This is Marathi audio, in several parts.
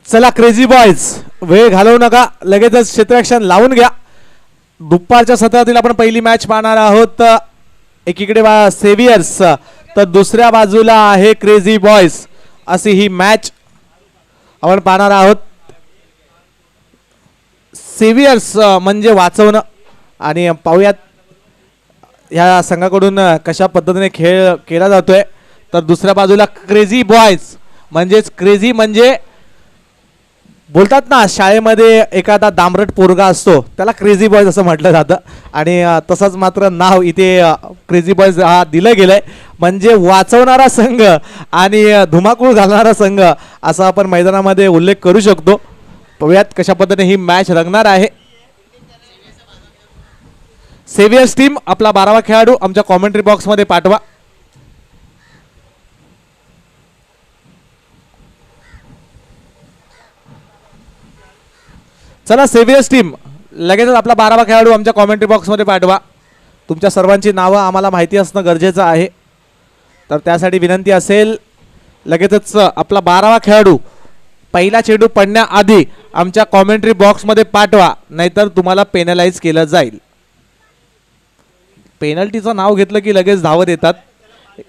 चला क्रेझी बॉयज, वेळ घालवू नका, लगेचच क्षेत्ररक्षण लावून घ्या. दुपारच्या सत्रातील आपण पहिली मॅच पाहणार आहोत. एकीकडे सेव्हियर्स तर दुसऱ्या बाजूला आहे क्रेझी बॉयज, अशी ही मॅच आपण पाहणार आहोत. सेव्हियर्स म्हणजे वाचवणं, आणि पाहूयात ह्या संघाकडून कशा पद्धतीने खेळ केला जातोय. तर दुसऱ्या बाजूला क्रेझी बॉयज म्हणजेच क्रेझी म्हणजे बोलतात ना शाळेमध्ये एखादा दामरट पोरगा असतो त्याला क्रेझी बॉयज असं म्हटलं जातं, आणि तसंच मात्र नाव इथे क्रेझी बॉयज हा दिलं गेलंय. म्हणजे वाचवणारा संघ आणि धुमाकूळ घालणारा संघ असा आपण मैदानामध्ये उल्लेख करू शकतो. पाहूयात कशा पद्धतीने ही मॅच रंगणार आहे. सेव्हियर्स टीम आपला 12वा खेळाडू आमच्या कॉमेंट्री बॉक्समध्ये पाठवा. चला सेव्हियर्स टीम, लगेचच आपला 12वा खेळाडू आमच्या कॉमेंट्री बॉक्समध्ये पाठवा. तुमच्या सर्वांची नावं आम्हाला माहिती असणं गरजेचं आहे, तर त्यासाठी विनंती असेल लगेचच आपला 12वा खेळाडू पहिला चेंडू पडण्याआधी आमच्या कॉमेंट्री बॉक्समध्ये पाठवा, नाहीतर तुम्हाला पेनलाइज केलं जाईल. पेनल्टीचं नाव घेतलं की लगेच धावत येतात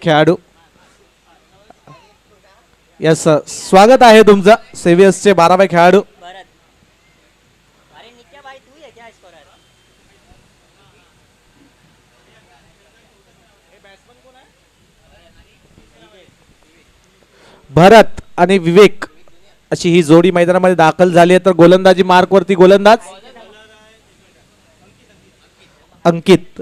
खेळाडू. यस, स्वागत आहे तुमचं सेव्हियर्सचे 12वे खेळाडू. भरत आणि विवेक अशी ही जोडी मैदानामध्ये दाखल झाली आहे. तर गोलंदाजी मार्कवरती गोलंदाज अंकित.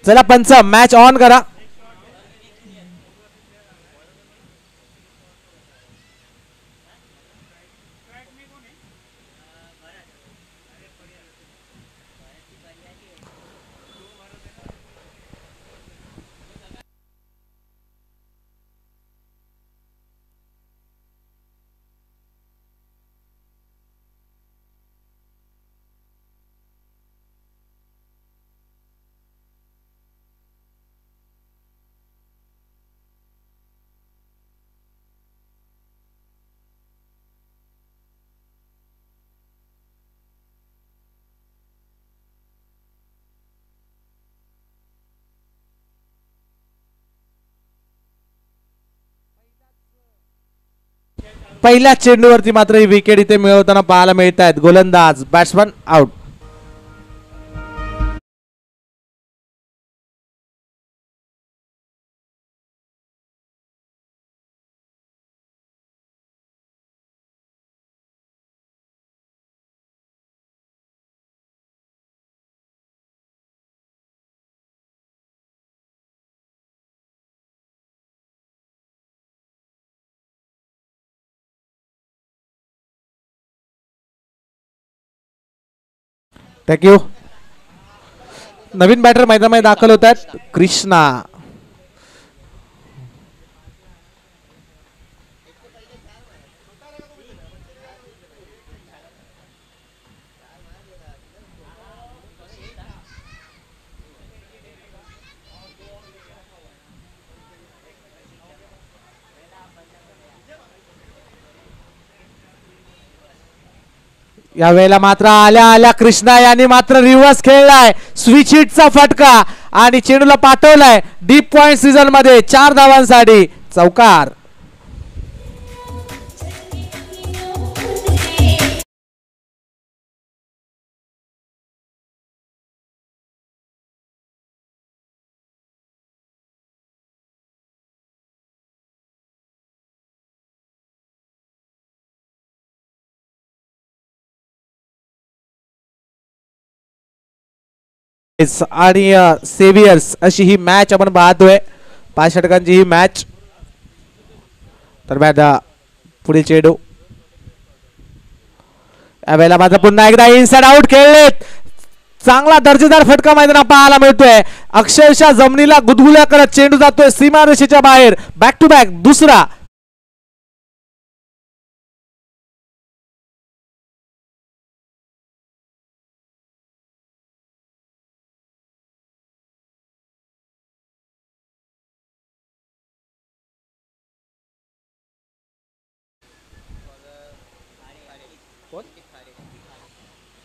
चला पंच, मॅच ऑन करा. पहिल्या चेंडूवरती मात्र ही विकेट इथे मिळवताना पाहायला मिळत आहेत. गोलंदाज बॅट्समन आउट. थँक्यू. नवीन बॅटर मैदानामध्ये दाखल होत आहेत. कृष्णा. या वेळेला मात्र आल्या आल्या कृष्णा यांनी मात्र रिव्हर्स खेळलाय. स्विच हिटचा फटका आणि चेंडूला पाठवलाय डीप पॉइंट सीझन मध्ये 4 धावांसाठी. चौकार. आणि सेव्हियर्स अशी ही मॅच आपण पाहतोय. 5 षटकांची ही मॅच. तर बॅट पुढील चेंडू यावेळेला मात्र पुन्हा एकदा इनसाइड आउट खेळलेत. चांगला दर्जेदार फटका मैदानात पाहायला मिळतोय. अक्षरशः जमिनीला गुदगुल्या करत चेंडू जातोय सीमारेषेच्या बाहेर. बॅक टू बॅक दुसरा.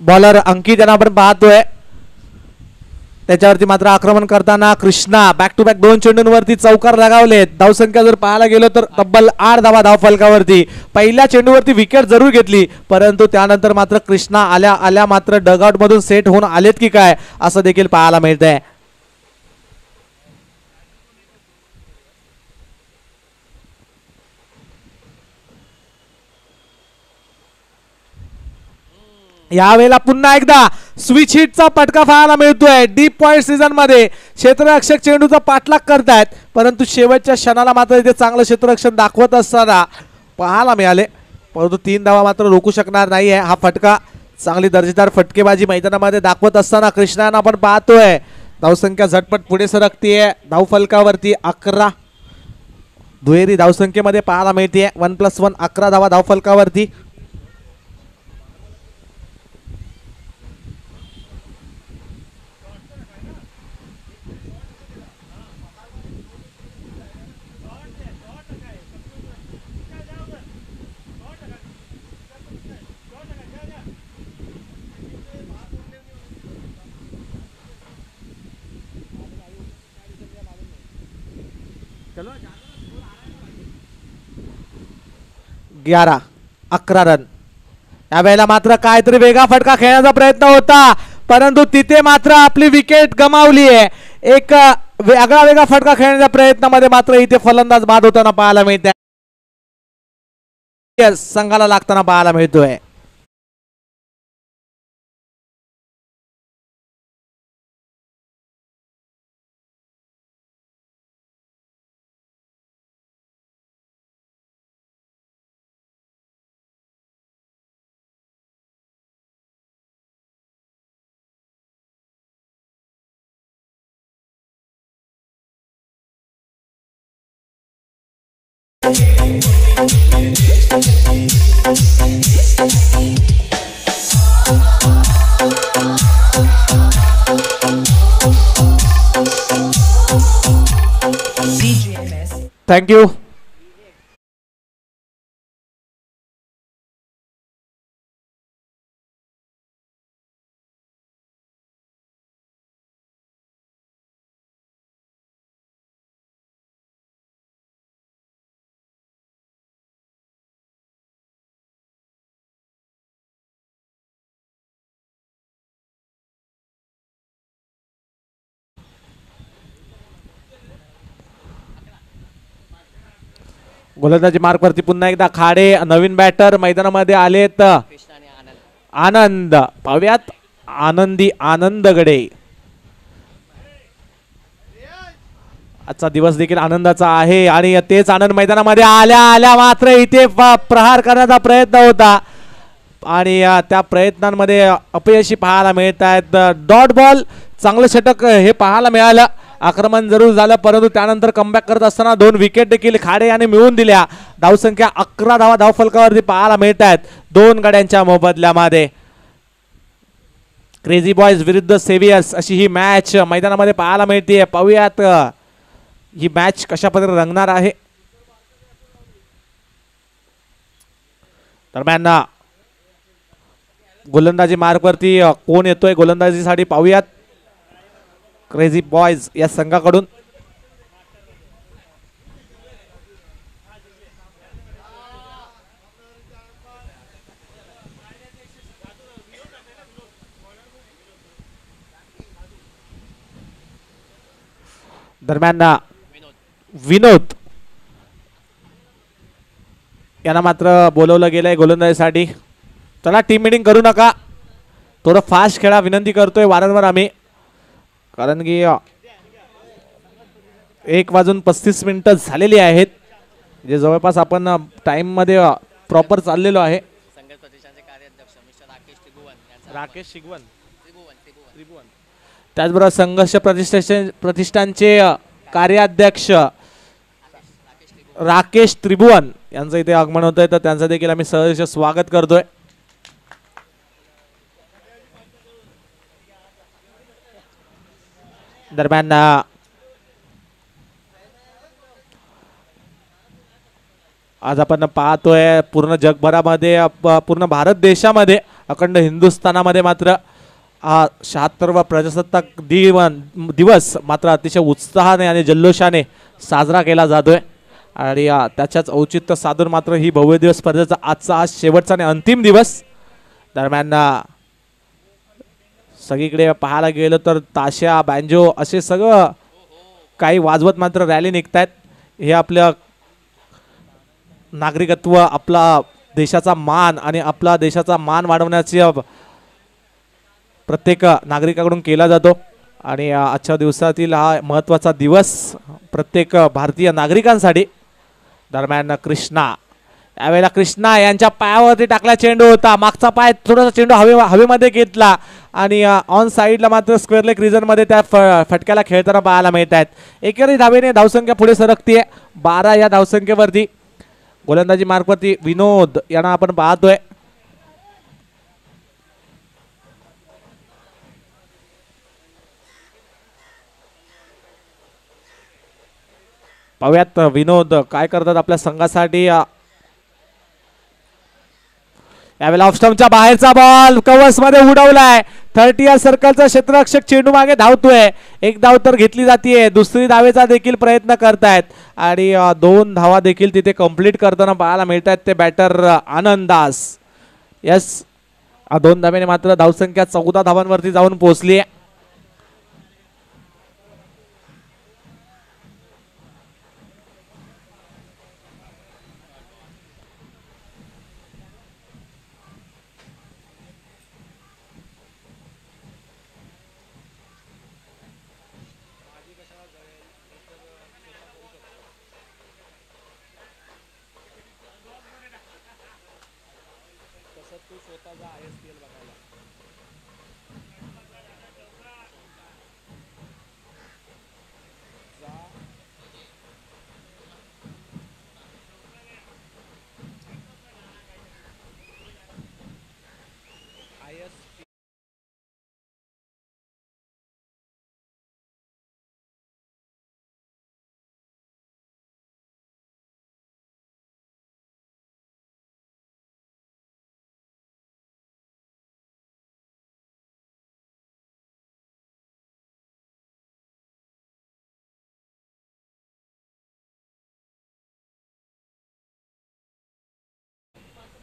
बॉलर अंकित यांना आपण पाहतोय. त्याच्यावरती मात्र आक्रमण करताना कृष्णा बॅक टू बॅक 2 चेंडूंवरती चौकार लगावलेत. धावसंख्या जर पाहायला गेलो तर तब्बल 8 धावा धाव फलकावरती. पहिल्या चेंडूवरती विकेट जरूर घेतली परंतु त्यानंतर मात्र कृष्णा आल्या आल्या मात्र डगआउट मधून सेट होऊन आलेत की काय असं देखील पाहायला मिळतंय. यावेळेला पुन्हा एकदा स्विच हिटचा पटका पाहायला मिळतोय. डीप पॉइंट सीझन मध्ये क्षेत्ररक्षक चेंडूचा पाठलाग करतायत परंतु शेवटच्या क्षणाला मात्र इथे चांगलं क्षेत्ररक्षण दाखवत असताना पाहायला मिळाले परंतु 3 धावा मात्र रोखू शकणार नाहीये. हा फटका चांगली दर्जेदार फटकेबाजी मैदानामध्ये दाखवत असताना कृष्णांना आपण पाहतोय. धावसंख्या झटपट पुढे सरकतीये. धावफलकावरती 11 दुहेरी धावसंख्येमध्ये पाहायला मिळते. 1+1 11 धावा धावफलकावरती. ग्यारा 11 रन. यावेळेला मात्र काहीतरी वेगळा फटका खेळण्याचा प्रयत्न होता परंतु तिथे मात्र आपली विकेट गमावली आहे. एक वेगळा फटका खेळण्याच्या प्रयत्नामध्ये मात्र इथे फलंदाज बाद होताना पाहायला मिळते. संघाला लागताना पाहायला मिळतोय. Thank you. गोलंदाजी मार्कवरती पुन्हा एकदा खाडे. नवीन बॅटर मैदानामध्ये आलेत. आनंद पाव्यात आनंदी आनंदगडे. आजचा दिवस देखील आनंदाचा आहे आणि तेच आनंद मैदानामध्ये आल्या आल्या मात्र इथे प्रहार करण्याचा प्रयत्न होता आणि त्या प्रयत्नांमध्ये अपयशी पाहायला मिळत आहेत. डॉट बॉल चांगलं षटक हे पाहायला मिळालं. आक्रमण जरूर झालं परंतु त्यानंतर कमबॅक करत असताना 2 विकेट देखील खाडे याने मिळवून दिल्या. धावसंख्या 11 धावा धावफलकावरती पाहायला मिळत आहेत 2 गड्यांच्या मोबदल्यामध्ये. क्रेझी बॉयज विरुद्ध सेव्हियर्स अशी ही मॅच मैदानामध्ये पाहायला मिळते. पाहूयात ही मॅच कशा पद्धतीने रंगणार आहे. दरम्यान गोलंदाजी मार्कवरती कोण येतोय गोलंदाजीसाठी पाहूयात. क्रेझी बॉयज या संघाकडून दरम्यान विनोद यांना मात्र बोलवलं गेलंय गोलंदाजीसाठी. चला टीम मीटिंग करू नका, थोडं फास्ट खेळा विनंती करतोय वारंवार आम्ही, कारण की 1:35 झालेली आहेत. जे जवळपास आपण टाइम मध्ये प्रॉपर चाललेलो आहे. राकेश शिगवन त्याचबरोबर संघर्ष प्रतिष्ठानचे कार्याध्यक्ष राकेश त्रिभुवन यांचं इथे आगमन होत आहे, तर त्यांचं देखील आम्ही सहर्ष स्वागत करतोय. दरम्यान आज आपण पाहतोय पूर्ण जगभरामध्ये पूर्ण भारत देशामध्ये अखंड हिंदुस्थानामध्ये मात्र 76वा प्रजासत्ताक दिवस मात्र अतिशय उत्साहाने आणि जल्लोषाने साजरा केला जातोय. आणि त्याच्याच औचित्य साधून मात्र ही भव्य दिवस स्पर्धेचा आजचा हा शेवटचा आणि अंतिम दिवस. दरम्यान सगळीकडे पाहायला गेलं तर ताशा बँजो असे सगळं काही वाजवत मात्र रॅली निघतायत. हे आपल्या नागरिकत्व, आपला देशाचा मान आणि आपला देशाचा मान वाढवण्याची प्रत्येक नागरिकाकडून केला जातो. आणि आजच्या दिवसातील हा महत्त्वाचा दिवस प्रत्येक भारतीय नागरिकांसाठी. दरम्यान कृष्णा, यावेळेला कृष्णा यांच्या पायावरती टाकला चेंडू होता, मागचा पाय थोडासा चेंडू हवेमध्ये घेतला आणि ऑन साईडला मात्र स्क्वेअर लेग रिजनमध्ये त्या फटक्याला खेळताना पाहायला मिळत आहेत. एकेरी धावेने धावसंख्या पुढे सरकतीये 12 या धावसंख्येवरती. गोलंदाजी मार्कवरती विनोद यांना आपण पाहतोय. पाहूयात विनोद काय करतात आपल्या संघासाठी. यावेळेला ऑफस्टंपच्या बाहेरचा बॉल कव्हर्स मध्ये उडवलाय. 30 या सर्कलचा क्षेत्ररक्षक चेंडू मागे धावतोय. एक धाव तर घेतली जाते, दुसरी धावेचा देखील प्रयत्न करतायत आणि 2 धावा देखील तिथे कंप्लीट करताना पाहायला मिळत आहेत ते बॅटर आनंद दास. यस, 2 धावेने मात्र धावसंख्या 14 धावांवरती जाऊन पोहोचली.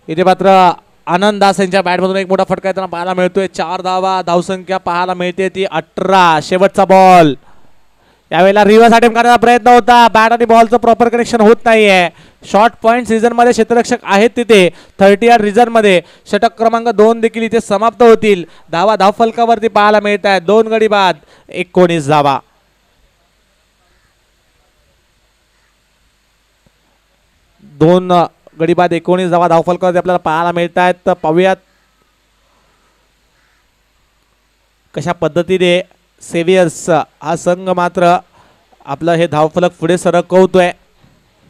इथे मात्र आनंद दास यांच्या बॅटमधून एक मोठा फटका येताना पाहायला मिळतोय. 4 धावा धावसंख्या पाहायला मिळते ती 18. शेवटचा बॉल. यावेळेला रिव्हर्स अटेम्प्ट करण्याचा प्रयत्न होता, बॅट आणि बॉलचं प्रॉपर कनेक्शन होत नाहीये. शॉर्ट पॉइंट सीझन मध्ये क्षेत्ररक्षक आहेत तिथे 30 या रिझन मध्ये. षटक क्रमांक 2 देखील इथे समाप्त होतील. धावा धावफलकावरती पाहायला मिळत आहेत. 2 गडी बाद 19 धावा. दोन गडी बाद 19 धावा धावफलकावरती आपल्याला पाहायला मिळत आहेत. तर पाहूयात कशा पद्धतीने सेव्हियर्स हा संघ मात्र आपलं हे धावफलक पुढे सरकवतोय.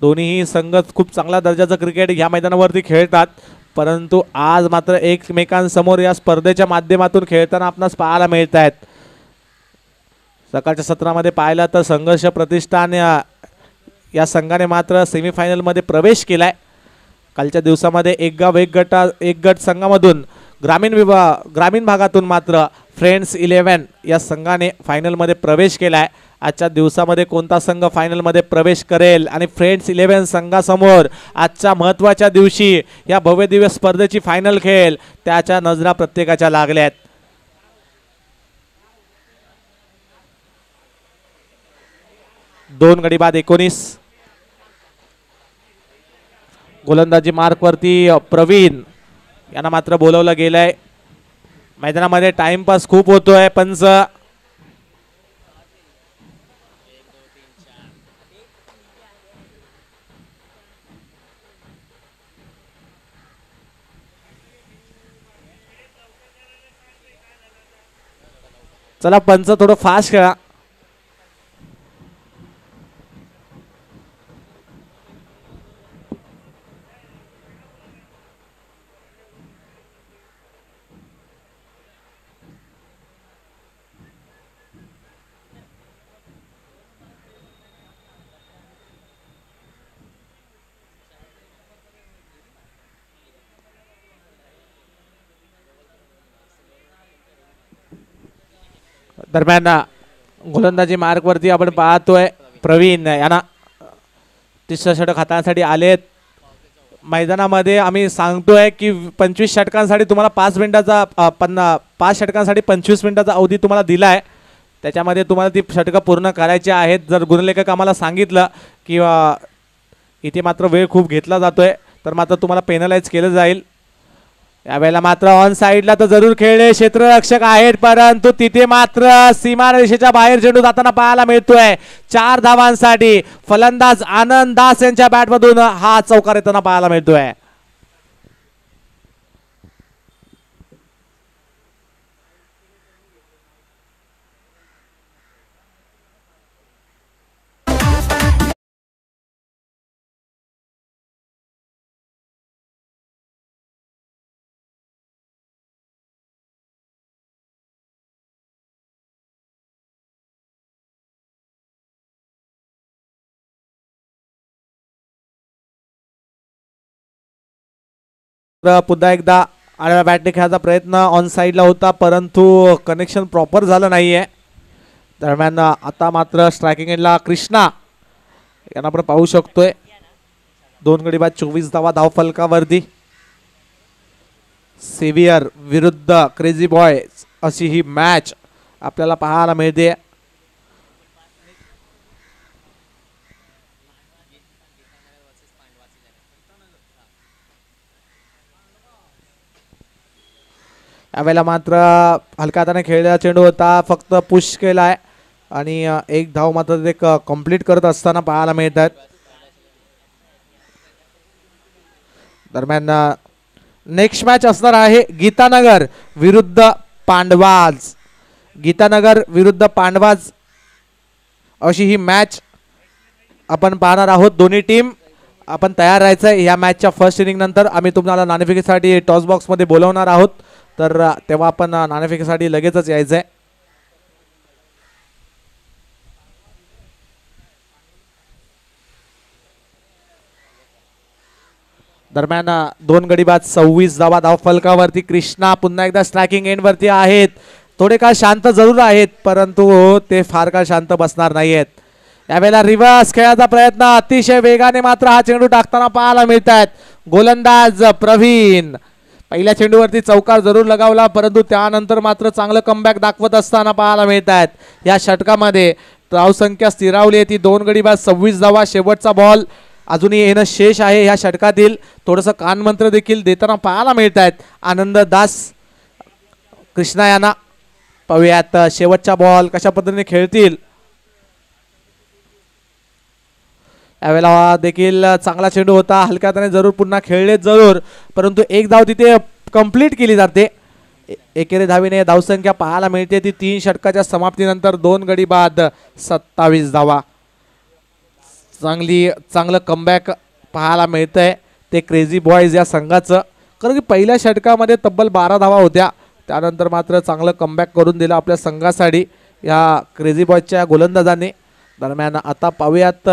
दोन्ही संघ खूप चांगल्या दर्जाचं क्रिकेट या मैदानावरती खेळतात, परंतु आज मात्र एकमेकांसमोर या स्पर्धेच्या माध्यमातून खेळताना आपणास पाहायला मिळत आहेत. सकाळच्या सत्रामध्ये पाहिलं तर संघर्ष प्रतिष्ठान या संघाने मात्र सेमीफायनलमध्ये प्रवेश केलाय. कालच्या दिवसामध्ये एक गट संघामधून ग्रामीण भागातून मात्र फ्रेंड्स 11 या संघाने फायनलमध्ये प्रवेश केलाय. आजच्या दिवसामध्ये कोणता संघ फायनलमध्ये प्रवेश करेल आणि फ्रेंड्स 11 संघासमोर आजच्या महत्त्वाच्या दिवशी या भव्य दिवस स्पर्धेची फायनल खेळेल, त्याच्या नजरा प्रत्येकाच्या लागल्यात. दोन गडी बाद 19. गोलंदाजी मार्कवरती प्रवीण यांना मात्र बोलवलं गेलंय. मैदानामध्ये टाइमपास खूप होतोय. पंच चला पंच थोडं फास्ट खेळा. दरम्यान गोलंदाजी मार्कवरती आपण पाहतोय प्रवीण यांना तिसरं षटक हाताळण्यासाठी आलेत मैदानामध्ये. आम्ही सांगतोय की 25 षटकांसाठी तुम्हाला 5 मिनिटाचा 5 षटकांसाठी 25 मिनिटाचा अवधी तुम्हाला दिला आहे. त्याच्यामध्ये तुम्हाला ती षटकं पूर्ण करायची आहेत. जर गुणलेखक आम्हाला सांगितलं की इथे मात्र वेळ खूप घेतला जातोय तर मात्र तुम्हाला पेनलाइज केलं जाईल. यावेळेला मात्र ऑन साईडला तर जरूर खेळले क्षेत्ररक्षक आहेत परंतु तिथे मात्र सीमारेषेच्या बाहेर चेंडू जाताना पाहायला मिळतोय. 4 धावांसाठी फलंदाज आनंद दास यांच्या बॅटमधून हा चौकार येताना पाहायला मिळतोय. पुन्हा एकदा आडव्या बॅटने खेळायचा प्रयत्न ऑन साईडला होता परंतु कनेक्शन प्रॉपर झालं नाहीये. दरम्यान आता मात्र स्ट्रायकिंग एंडला कृष्णा यांना आपण पाहू शकतोय. 2 गडी बाद 24 धावा धावफलकावरती. सेवियर विरुद्ध क्रेझी बॉयज अशी ही मॅच आपल्याला पाहायला मिळते. यावेळेला मात्र हलक्या हाताने खेळलेला चेंडू होता फक्त पुश केलाय आणि एक धाव मात्र ते कंप्लीट करत असताना पाहायला मिळतात. दरम्यान नेक्स्ट मॅच असणार आहे गीतानगर विरुद्ध पांडवाज. गीतानगर विरुद्ध पांडवाज अशी ही मॅच आपण पाहणार आहोत. दोन्ही टीम आपण तयार राहायचं आहे. या मॅचच्या फर्स्ट इनिंग नंतर आम्ही तुम्हाला नाणेफेकीसाठी टॉस बॉक्समध्ये बोलवणार आहोत तर तेव्हा आपण नाणेफेकीसाठी लगेचच यायचंय. दरम्यान 2 गडी बाद 26 धावा धावफलकावरती. कृष्णा पुन्हा एकदा स्ट्रायकिंग एंड वरती आहेत. थोडे काळ शांत जरूर आहेत परंतु ते फार काळ शांत बसणार नाहीयेत. यावेळेला रिव्हर्स खेळायचा प्रयत्न अतिशय वेगाने मात्र हा चेंडू टाकताना पाहायला मिळतात. गोलंदाज प्रवीण पहिल्या चेंडूवरती चौकार जरूर लगावला परंतु त्यानंतर मात्र चांगलं कमबॅक दाखवत असताना पाहायला मिळतात. या षटकामध्ये धावसंख्या स्थिरावली आहे ती 2 गडी बाद 26 धावा. शेवटचा बॉल अजूनही येणं शेष आहे. ह्या षटकातील थोडंसं कानमंत्र देखील देताना पाहायला मिळत आहेत आनंद दास कृष्णा यांना. पाहूयात शेवटचा बॉल कशा पद्धतीने खेळतील. यावेळेला देखील चांगला चेंडू होता. हलक्या हाताने जरूर पुन्हा खेळले जरूर परंतु एक धाव तिथे कंप्लीट केली जाते. एकेरी धावीने धावसंख्या पाहायला मिळते ती 3 षटकाच्या समाप्तीनंतर 2 गडी बाद 27 धावा. चांगलं कमबॅक पाहायला मिळतंय ते क्रेझी बॉयज या संघाचं. कारण की पहिल्या षटकामध्ये तब्बल 12 धावा होत्या त्यानंतर मात्र चांगलं कमबॅक करून दिलं आपल्या संघासाठी या क्रेझी बॉयजच्या गोलंदाजांनी. दरम्यान आता पाहूयात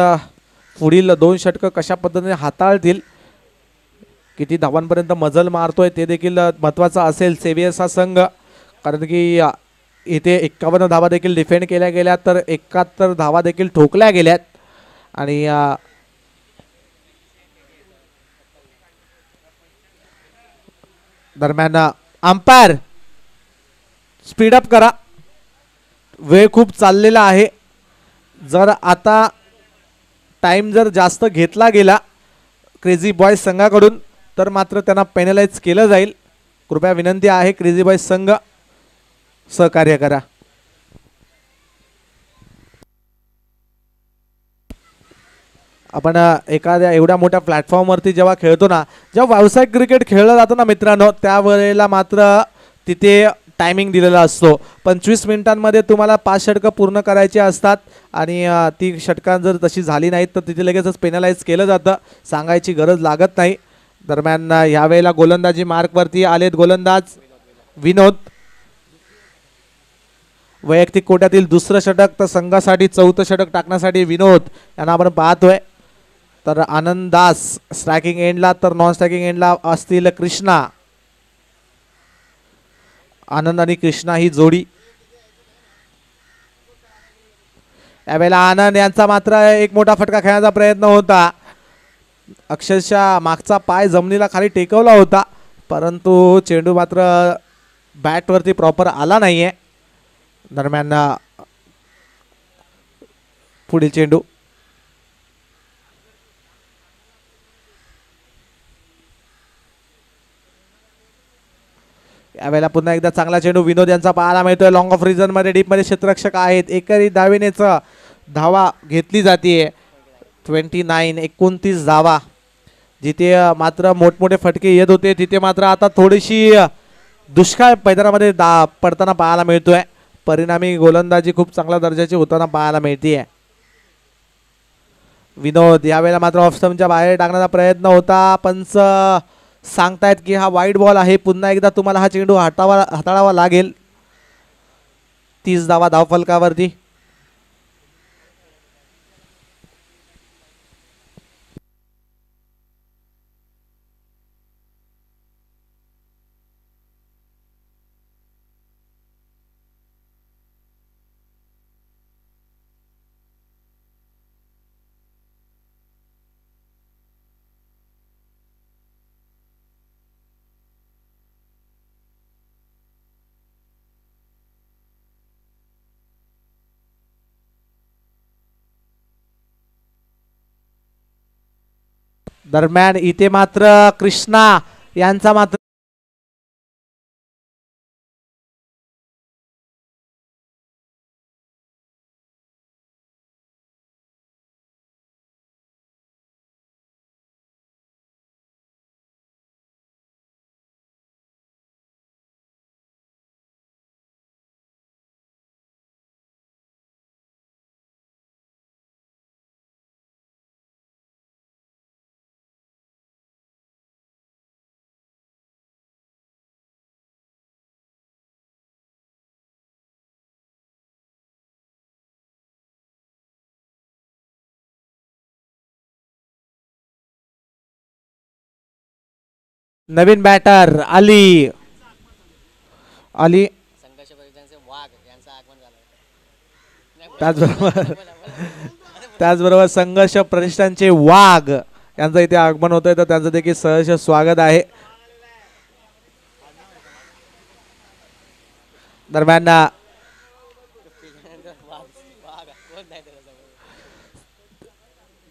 पुढील 2 षटकं कशा पद्धतीने हाताळतील. किती धावांपर्यंत मजल मारतोय ते देखील महत्त्वाचं असेल सेव्हियर्सचा संघ. कारण की इथे 51 धावा देखील डिफेंड केल्या गेल्या तर 71 धावा देखील ठोकल्या गेल्यात. आणि दरम्यान अंपायर स्पीडअप करा. वेळ खूप चाललेला आहे. जर आता टाइम जर जास्त घेतला गेला क्रेझी बॉयज संघाकडून तर मात्र त्यांना पेनलाइज केलं जाईल. कृपया विनंती आहे क्रेझी बॉयज संघ सहकार्य करा. आपण एखाद्या एवढ्या मोठ्या प्लॅटफॉर्मवरती जेव्हा खेळतो ना जेव्हा व्यावसायिक क्रिकेट खेळलं जातं ना मित्रांनो त्यावेळेला मात्र तिथे टायमिंग दिलेला असतो. 25 मिनिटांमध्ये तुम्हाला 5 षटकं पूर्ण करायची असतात आणि ती षटकां जर तशी झाली नाहीत तर तिथे लगेचच पेनलाइज केलं जातं, सांगायची गरज लागत नाही. दरम्यान यावेळेला गोलंदाजी मार्कवरती आलेत गोलंदाज विनोद. वैयक्तिक कोट्यातील दुसरं षटक तर संघासाठी चौथं षटक टाकण्यासाठी विनोद यांना आपण पाहतोय. तर आनंद दास स्ट्रायकिंग एंडला, तर नॉन स्ट्रायकिंग एंडला असतील कृष्णा. आनंद आणि कृष्णा ही जोडी. यावेळेला आनंद यांचा मात्र एक मोठा फटका खेळण्याचा प्रयत्न होता. अक्षरशः मागचा पाय जमिनीला खाली टेकवला होता, परंतु चेंडू मात्र बॅटवरती प्रॉपर आला नाहीये. दरम्यान पुढील चेंडू. यावेळेला पुन्हा एकदा चांगला चेंडू विनोद यांचा पाहायला मिळतोय. लॉंग ऑफ रिजन मध्ये डीप मध्ये क्षेत्ररक्षक आहेत. एकरी धावेनेच धावा घेतली जाते. 29 धावा. जिथे मात्र मोठमोठे फटके येत होते तिथे मात्र आता थोडीशी दुष्काळ मैदानामध्ये पडताना पाहायला मिळतोय. परिणामी गोलंदाजी खूप चांगल्या दर्जाची होताना पाहायला मिळते. विनोद यावेळेला मात्र ऑफ स्टंपच्या बाहेर टाकण्याचा प्रयत्न होता. पंच सांगतायत की हा वाईड बॉल आहे, पुन्हा एकदा तुम्हाला हा चेंडू हाताळावा लागेल. 30 धावा धावफलकावरती. दरम्यान इथे मात्र कृष्णा यांचा मात्र नवीन बॅटर अली त्याचबरोबर संघर्ष प्रतिष्ठानचे वाघ यांचं इथे आगमन होतंय, तर त्यांचं देखील सहर्ष स्वागत आहे. दरम्यान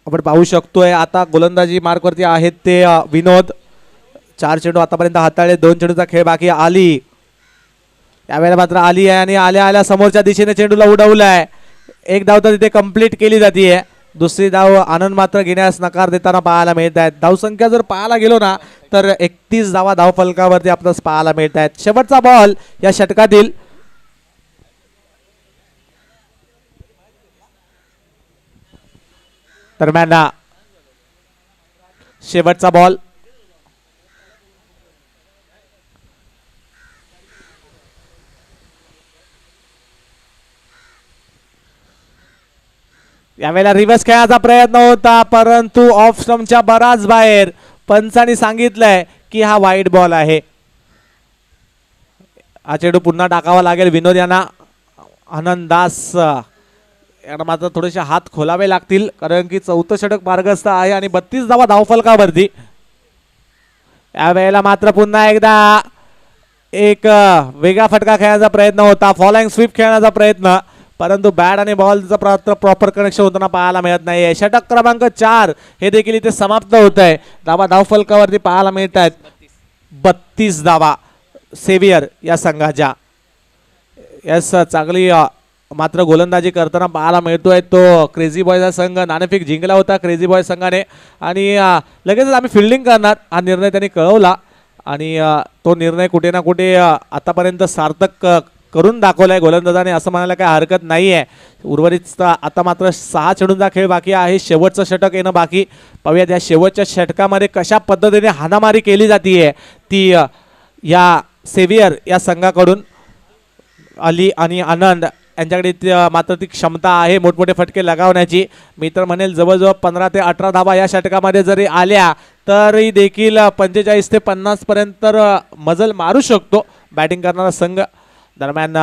आपण पाहू शकतोय आता गोलंदाजी मार्कवरती आहेत ते विनोद. 4 चेंडू आतापर्यंत हाताळले, 2 चेंडूचा खेळ बाकी. आली यावेळेला मात्र आली आहे आणि आल्या आल्या समोरच्या दिशेने चेंडूला उडवलाय. एक धाव तर तिथे कंप्लीट केली जाते. दुसरी धाव आनंद मात्र घेण्यास नकार देताना पाहायला मिळत आहेत. धावसंख्या जर पाहायला गेलो ना तर 31 धावा धाव फलकावरती आपल्याला पाहायला मिळत आहेत. शेवटचा बॉल या षटकातील. दरम्यान शेवटचा बॉल. यावेळेला रिव्हर्स खेळायचा प्रयत्न होता, परंतु ऑफ स्टंपच्या बराच बाहेर. पंचांनी सांगितलंय की हा वाईड बॉल आहे. हा चेंडू पुन्हा टाकावा लागेल विनोद यांना. आनंद दास यांना मात्र थोडेसे हात खोलावे लागतील, कारण की 4थं षटक मार्गस्थ आहे आणि 32 धावा धावफलकावरती. यावेळेला मात्र पुन्हा एकदा एक वेगळा फटका खेळण्याचा प्रयत्न होता. फॉलोइंग स्वीप खेळण्याचा प्रयत्न, परंतु बॅट आणि बॉलचं प्रॉपर कनेक्शन होताना पाहायला मिळत नाही. षटक क्रमांक 4 हे देखील इथे समाप्त होत आहे. धावा धावफलकावरती पाहायला मिळत आहेत 32 धावा सेवियर या संघाच्या. यस, चांगली मात्र गोलंदाजी करताना पाहायला मिळतोय तो क्रेझी बॉयचा संघ. नाणेफेक जिंकला होता क्रेझी बॉय संघाने आणि लगेचच आम्ही फिल्डिंग करणार हा निर्णय त्यांनी कळवला आणि तो निर्णय कुठे ना कुठे आतापर्यंत सार्थक करून दाखवलाय गोलंदाजाने असं म्हणायला काही हरकत नाही आहे. उर्वरित आता मात्र 6 चेंडूंचा खेळ बाकी आहे. शेवटचं षटक येणं बाकी. पाहूयात या शेवटच्या षटकामध्ये कशा पद्धतीने हाणामारी केली जाते ती या सेवियर या संघाकडून. अली आणि आनंद यांच्याकडे मात्र ती क्षमता आहे मोठमोठे फटके लगावण्याची. मी तर म्हणेल जवळजवळ 15 ते 18 धावा या षटकामध्ये जरी आल्या तरी देखील 45 ते 50 पर्यंत मजल मारू शकतो बॅटिंग करणारा संघ. दरम्यान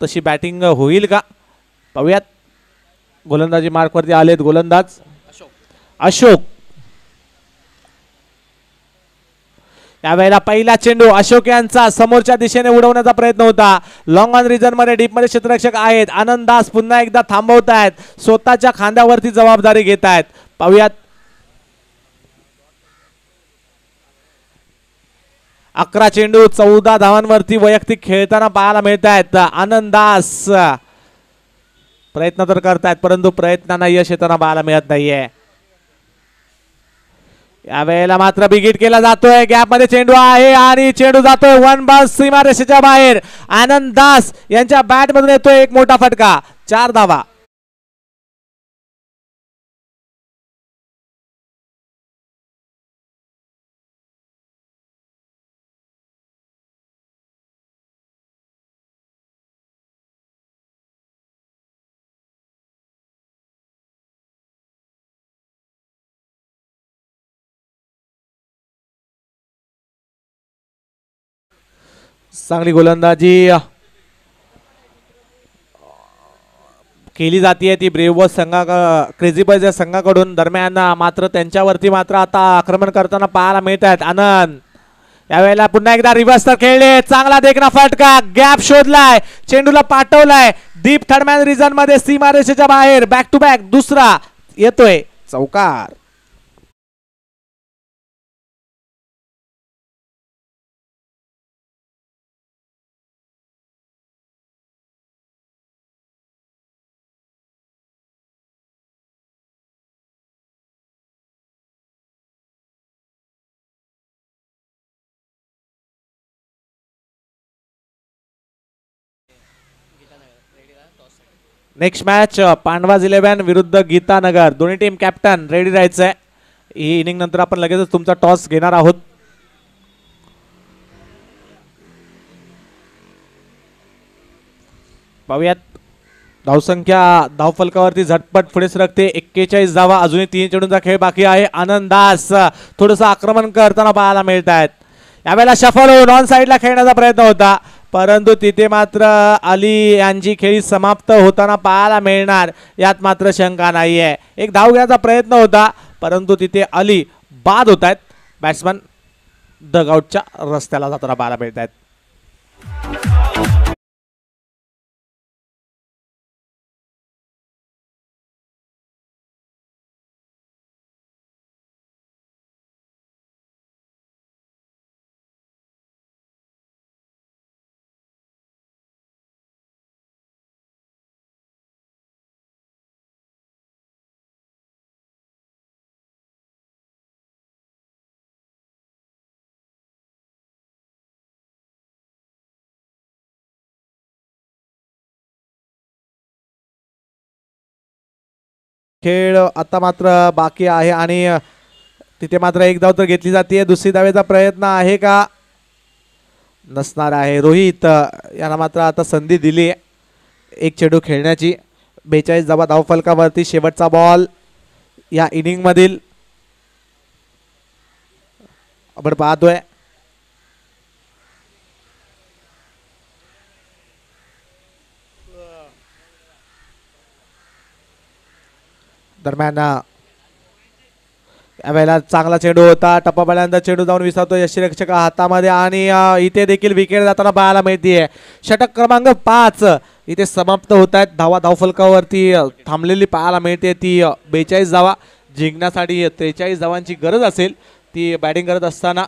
तशी बॅटिंग होईल का पाहूयात. गोलंदाजी मार्कवरती आलेत गोलंदाज अशोक. यावेळेला पहिला चेंडू अशोक यांचा समोरच्या दिशेने उडवण्याचा प्रयत्न होता. लॉंग ऑन रिजन मध्ये डीप मध्ये क्षेत्ररक्षक आहेत. आनंद दास पुन्हा एकदा थांबवत आहेत. स्वतःच्या खांद्यावरती जबाबदारी घेत आहेत. पाहूयात 11 चेंडू 14 धावांवरती वैयक्तिक खेळताना पाहायला मिळत आहेत. आनंद दास प्रयत्न तर करतायत परंतु प्रयत्नांना यश येताना पाहायला मिळत नाहीये. यावेळेला मात्र बिगिट केला जातोय. गॅप मध्ये चेंडू आहे आणि चेंडू जातोय वन बाउन्स सीमारेषेच्या बाहेर. आनंद दास यांच्या बॅट मधून येतोय एक मोठा फटका. 4 धावा. चांगली गोलंदाजी केली जाते ती ब्रेव संघा क्रेझी बॉयज या संघाकडून. दरम्यान मात्र त्यांच्यावरती मात्र आता आक्रमण करताना पाहायला मिळत आहेत आनंद. यावेळेला पुन्हा एकदा रिव्हर्स तर खेळले. चांगला देखना फटका. गॅप शोधलाय. चेंडूला पाठवलाय डीप थर्डमॅन रिजन मध्ये सीमारेषेच्या बाहेर. बॅक टू बॅक दुसरा येतोय चौकार. नेक्स्ट मॅच पांडवाज 11 विरुद्ध गीतानगर. दोन्ही टीम कॅप्टन रेडी राहायचंय. ही इनिंग नंतर आपण लगेचच तुमचा टॉस घेणार आहोत. पाहूयात धावसंख्या धावफलकावरती झटपट पुढे सरकते. 41 धावा. अजूनही 3 चेंडूंचा खेळ बाकी आहे. आनंद दास थोडस आक्रमण करताना पाहायला मिळत आहेत. यावेळेला शफल होऊन ऑन साईडला खेळण्याचा प्रयत्न होता परंतु तिथे मात्र अली यांची खेळी समाप्त होताना पाहायला मिळणार यात मात्र शंका नाहीये. एक धाव घेण्याचा प्रयत्न होता परंतु तिथे अली बाद होत आहेत. बॅट्समन डगआउटच्या रस्त्याला जाताना पाहायला मिळत आहेत. खेळ आता मात्र बाकी आहे आणि तिथे मात्र एक धाव तर घेतली जाते. दुसरी धावेचा प्रयत्न आहे का नसणार आहे. रोहित यांना मात्र आता संधी दिली एक चेंडू खेळण्याची. 42 धावा धावफलकावरती. शेवटचा बॉल या इनिंग मधील आपण पाहतोय. दरम्यान यावेळेला चांगला चेंडू होता. टप्पा पहिल्यांदा चेंडू जाऊन विसावतो यष्टीरक्षक हातामध्ये आणि इथे देखील विकेट जाताना पाहायला मिळते. षटक क्रमांक 5 इथे समाप्त होत आहेत. धावा धावफलकावरती थांबलेली पाहायला मिळते ती 42 धावा. जिंकण्यासाठी 43 धावांची गरज असेल ती बॅटिंग करत असताना.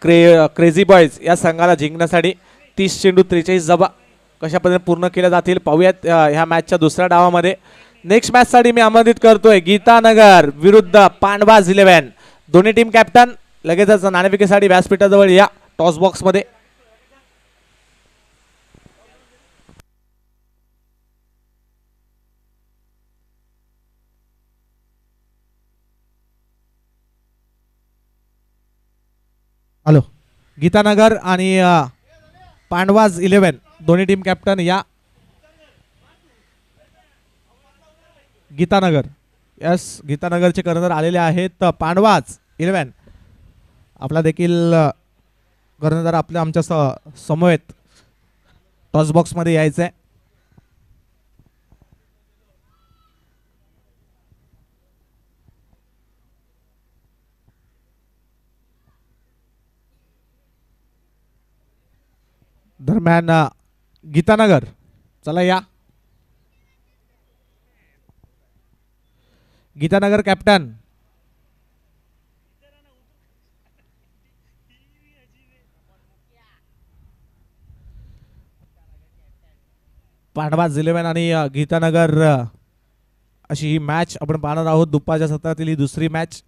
क्रेझी बॉयज या संघाला जिंकण्यासाठी 30 चेंडू 43 धावा कशा पद्धतीने पूर्ण केल्या जातील पाहूयात ह्या मॅचच्या दुसऱ्या डावामध्ये. नेक्स्ट मॅच साठी मी आमंत्रित करतोय गीतानगर विरुद्ध पांडवाज 11. दोन्ही टीम कॅप्टन लगेचच नाणेफेकीसाठी व्यासपीठाजवळ या टॉस बॉक्स मध्ये. हॅलो, गीतानगर आणि पांडवाज 11 दोन्ही टीम कॅप्टन या. गीतानगर, यस, गीतानगरचे कर्णधार आलेले आहेत. पांडवाज 11 आपला देखील कर्णधार आपल्या आमच्या समवेत टॉस बॉक्स मध्ये यायचंय. दरम्यान गीतानगर, चला या. गीतानगर कॅप्टन पांडवाज 11 आणि गीतानगर अशी ही मॅच आपण पाहणार आहोत. दुपारच्या सत्रातील ही दुसरी मॅच.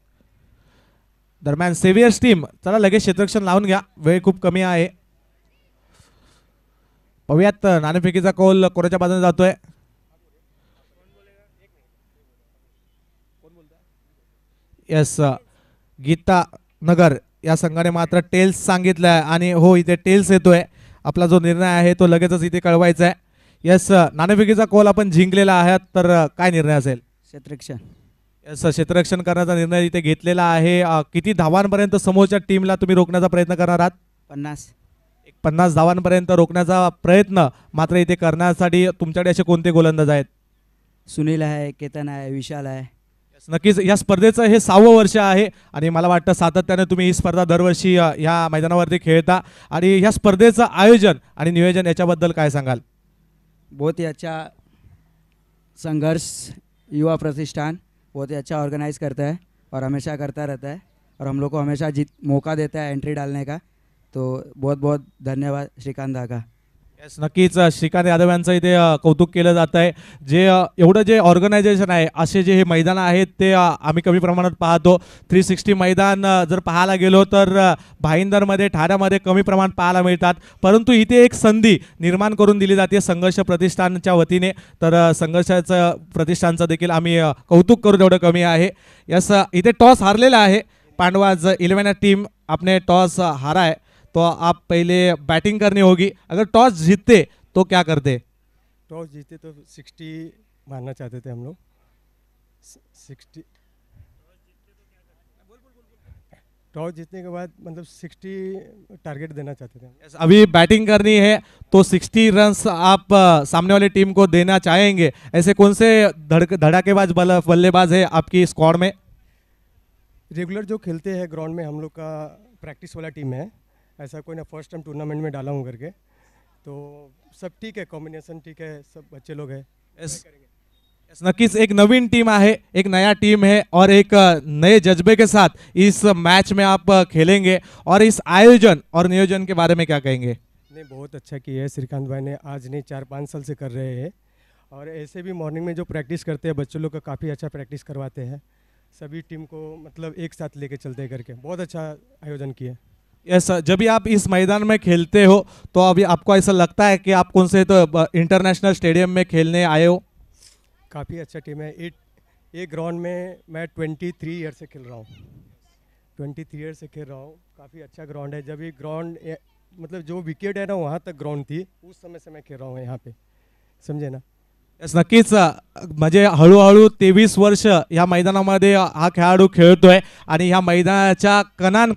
दरम्यान सेवियर्स टीम, चला लगेच क्षेत्ररक्षण लावून घ्या, वेळ खूप कमी आहे. पाहूयात नाणेफेकीचा कौल कोणाच्या बाजूने जातोय. यस, गीतानगर या संघाने मात्र टेल्स सांगितलंय आणि हो इथे टेल्स येतोय. आपला जो निर्णय आहे तो लगेचच इथे कळवायचा आहे. यस, नाणेफेकीचा कौल आपण जिंकलेला आहे, तर काय निर्णय असेल? क्षेत्ररक्षण. यस, क्षेत्ररक्षण करण्याचा निर्णय इथे घेतलेला आहे. किती धावांपर्यंत समोरच्या टीमला तुम्ही रोखण्याचा प्रयत्न करणार आहात? 50. 50 धावांपर्यंत रोखण्याचा प्रयत्न मात्र इथे करण्यासाठी तुमच्याकडे असे कोणते गोलंदाज आहेत? सुनील आहे, केतन आहे, विशाल आहे. नक्कीच या स्पर्धेचं हे 6वं वर्ष आहे आणि मला वाटतं सातत्याने तुम्ही ही स्पर्धा दरवर्षी या मैदानावरती खेळता. आणि ह्या स्पर्धेचं आयोजन आणि नियोजन याच्याबद्दल काय सांगाल? बहुत ही अच्छा संघर्ष युवा प्रतिष्ठान बहुत ही अच्छा ऑर्गेनाइज करता है और हमेशा करता रहता है और हम लोग को हमेशा मौका देता है एंट्री डालने का. तो बहुत बहुत धन्यवाद श्रीकांत दा का. यस, नक्कीच श्रीकांत यादव यांचं इथे कौतुक केलं जात आहे. जे एवढं जे ऑर्गनायझेशन आहे, असे जे हे मैदान आहेत ते आम्ही कमी प्रमाणात पाहतो. 360 मैदान जर पाहायला गेलो तर भाईंदरमध्ये, ठाण्यामध्ये कमी प्रमाणात पाहायला मिळतात. परंतु इथे एक संधी निर्माण करून दिली जाते संघर्ष प्रतिष्ठानच्या वतीने. तर संघर्षाचं प्रतिष्ठानचं देखील आम्ही कौतुक करू तेवढं कमी आहे. यस, इथे टॉस हारलेला आहे पांडवाज 11 टीम. आपने टॉस हारा है तो आप पहले बैटिंग करनी होगी. अगर टॉस जीतते तो क्या करते? टॉस जीते तो 60 मारना चाहते थे हम लोग. 60 टॉस जीतने के बाद मतलब 60 टारगेट देना चाहते थे. yes, अभी बैटिंग करनी है तो 60 रन्स आप सामने वाली टीम को देना चाहेंगे. ऐसे कौन से धड़ाकेबाज बल्लेबाज है आपकी स्क्वाड में? रेगुलर जो खेलते हैं ग्राउंड में, हम लोग का प्रैक्टिस वाला टीम है. ऐसा कोई ना फर्स्ट टाइम टूर्नामेंट में डाला हूँ करके. तो सब ठीक है, कॉम्बिनेशन ठीक है, सब अच्छे लोग हैं. yes, नक्कीच एक नवीन टीम है, एक नया टीम है और एक नए जज्बे के साथ इस मैच में आप खेलेंगे. और इस आयोजन और नियोजन के बारे में क्या कहेंगे? नहीं, बहुत अच्छा किया है श्रीकांत भाई ने. आज नहीं 4-5 साल से कर रहे हैं और ऐसे भी मॉर्निंग में जो प्रैक्टिस करते हैं बच्चों लोग का काफ़ी अच्छा प्रैक्टिस करवाते हैं. सभी टीम को मतलब एक साथ लेके चलते हैं करके बहुत अच्छा आयोजन किया. यस, जब भी आप इस मैदान में खेलते हो तो अभी आपको ऐसा लगता है कि आप कौन से तो इंटरनेशनल स्टेडियम में खेलने आए हो? काफ़ी अच्छा टीम है. एक ग्राउंड में मैं 23 ईयर से खेल रहा हूँ. 23 ईयर से खेल रहा हूँ. काफ़ी अच्छा ग्राउंड है. जब ये ग्राउंड मतलब जो विकेट है ना वहाँ तक ग्राउंड थी, उस समय से मैं खेल रहा हूँ यहाँ पे. समझे ना? यस, नक्कीच म्हणजे हळूहळू 23 वर्ष या मैदानामध्ये हा खेळाडू खेळतोय आणि ह्या मैदानाच्या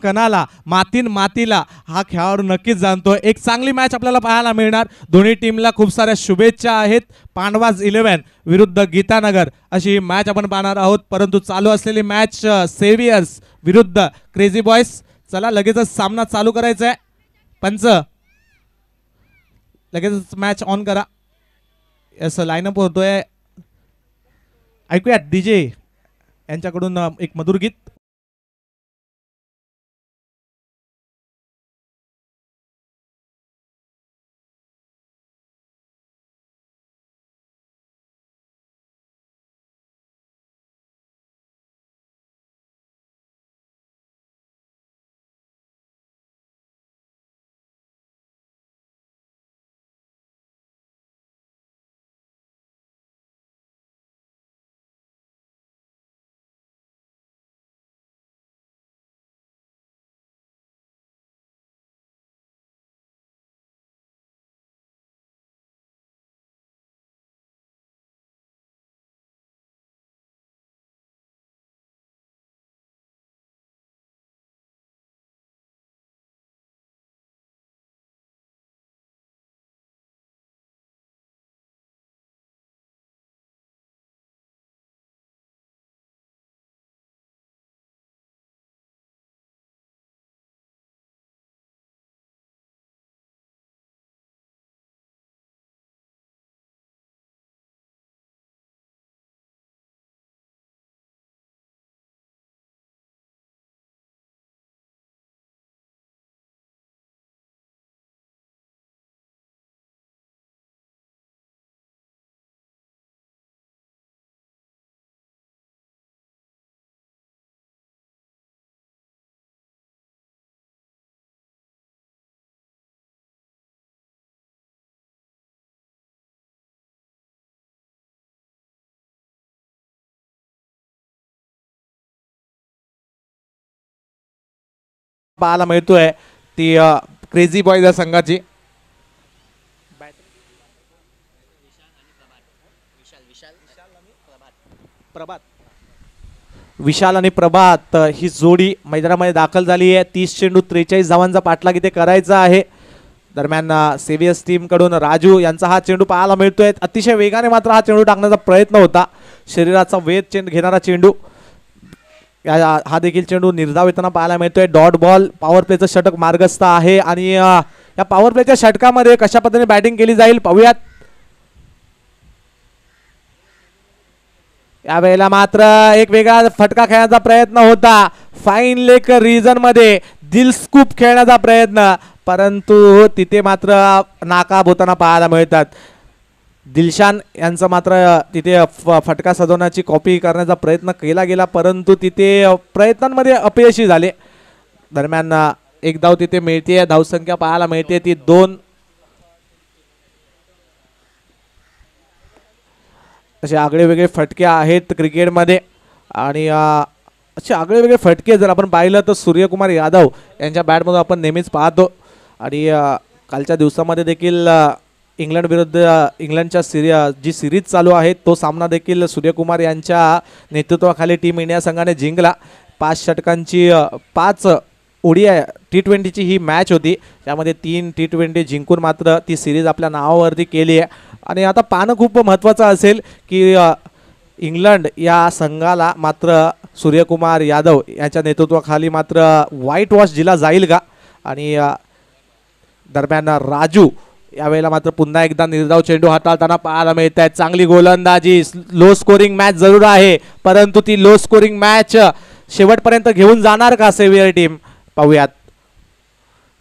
कणाला मातीला हा खेळाडू नक्कीच जाणतोय. एक चांगली मॅच आपल्याला पाहायला मिळणार. दोन्ही टीमला खूप साऱ्या शुभेच्छा आहेत. पांडवाज 11 विरुद्ध गीतानगर अशी ही मॅच आपण पाहणार आहोत. परंतु चालू असलेली मॅच सेवियर्स विरुद्ध क्रेझी बॉयज. चला लगेचच सामना चालू करायचा आहे. पंच लगेचच मॅच ऑन करा. असं लाईनअप होतोय. ऐकूयात डीजे यांच्याकडून एक मधुर गीत. पाहायला मिळतोय ती क्रेझी बॉयज या संघाची. विशाल आणि प्रभात ही जोडी मैदानामध्ये दाखल झाली आहे. 30 चेंडू 43 धावांचा पाठलाग इथे करायचा आहे. दरम्यान सेव्हियर्स टीम कडून राजू यांचा हा चेंडू पाहायला मिळतोय. अतिशय वेगाने मात्र हा चेंडू टाकण्याचा प्रयत्न होता. शरीराचा वेध चेंडू घेणारा चेंडू, हा देखील चेंडू निर्धाव येताना पाहायला मिळतोय. डॉट बॉल पॉवर प्लेचं षटक मार्गस्थ आहे आणि या पॉवर प्लेच्या षटकामध्ये कशा पद्धतीने बॅटिंग केली जाईल पाहूयात. यावेळेला मात्र एक वेगळा फटका खेळण्याचा प्रयत्न होता. फाईन लेग रिजन मध्ये दिल स्कूप खेळण्याचा प्रयत्न, परंतु तिथे मात्र नाकाब होताना पाहायला मिळतात. दिलशान यांचं मात्र तिथे फटका सजवण्याची कॉपी करण्याचा प्रयत्न केला गेला, परंतु तिथे प्रयत्नांमध्ये अपयशी झाले. दरम्यान एक धाव तिथे मिळते. धावसंख्या पाहायला मिळते ती 2. असे आगळे वेगळे फटके आहेत क्रिकेटमध्ये आणि असे आगळे वेगळे फटके जर आपण पाहिलं तर सूर्यकुमार यादव यांच्या बॅटमधून आपण नेहमीच पाहतो. आणि कालच्या दिवसामध्ये देखील इंग्लंड विरुद्ध इंग्लंडच्या जी सिरीज चालू आहे तो सामना देखील सूर्यकुमार यांच्या नेतृत्वाखाली टीम इंडिया संघाने जिंकला. 5 षटकांची 5 ODI T20ची ही मॅच होती. त्यामध्ये 3 T20 जिंकून मात्र ती सिरीज आपल्या नावावरती केली आहे. आणि आता पाहणं खूप महत्त्वाचं असेल की इंग्लंड या संघाला मात्र सूर्यकुमार यादव यांच्या नेतृत्वाखाली मात्र व्हाईट वॉश दिला जाईल का. आणि दरम्यान राजू यावेळेला मात्र पुन्हा एकदा निर्धाव चेंडू हाताळताना पाहायला मिळत आहे. चांगली गोलंदाजी, लो स्कोरिंग मॅच जरूर आहे, परंतु ती लो स्कोरिंग मॅच शेवटपर्यंत घेऊन जाणार का सेव्हियर टीम पाहूयात.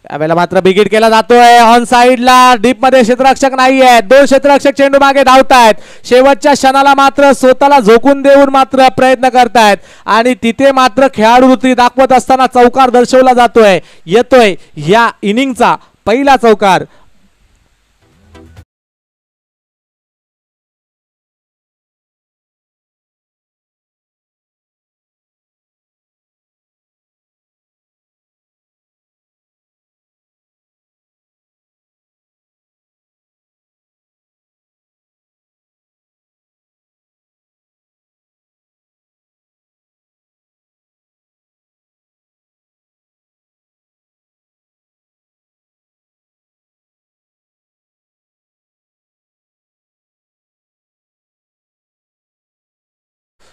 यावेळेला मात्र बिगिट केला जातोय ऑन साइडला. डीप मध्ये क्षेत्ररक्षक नाहीये. 2 क्षेत्ररक्षक चेंडू मागे धावतायत. शेवटच्या क्षणाला मात्र स्वतःला झोकून देऊन मात्र प्रयत्न करतायत आणि तिथे मात्र खेळाडू वृत्ती दाखवत असताना चौकार दर्शवला जातोय. येतोय या इनिंगचा पहिला चौकार.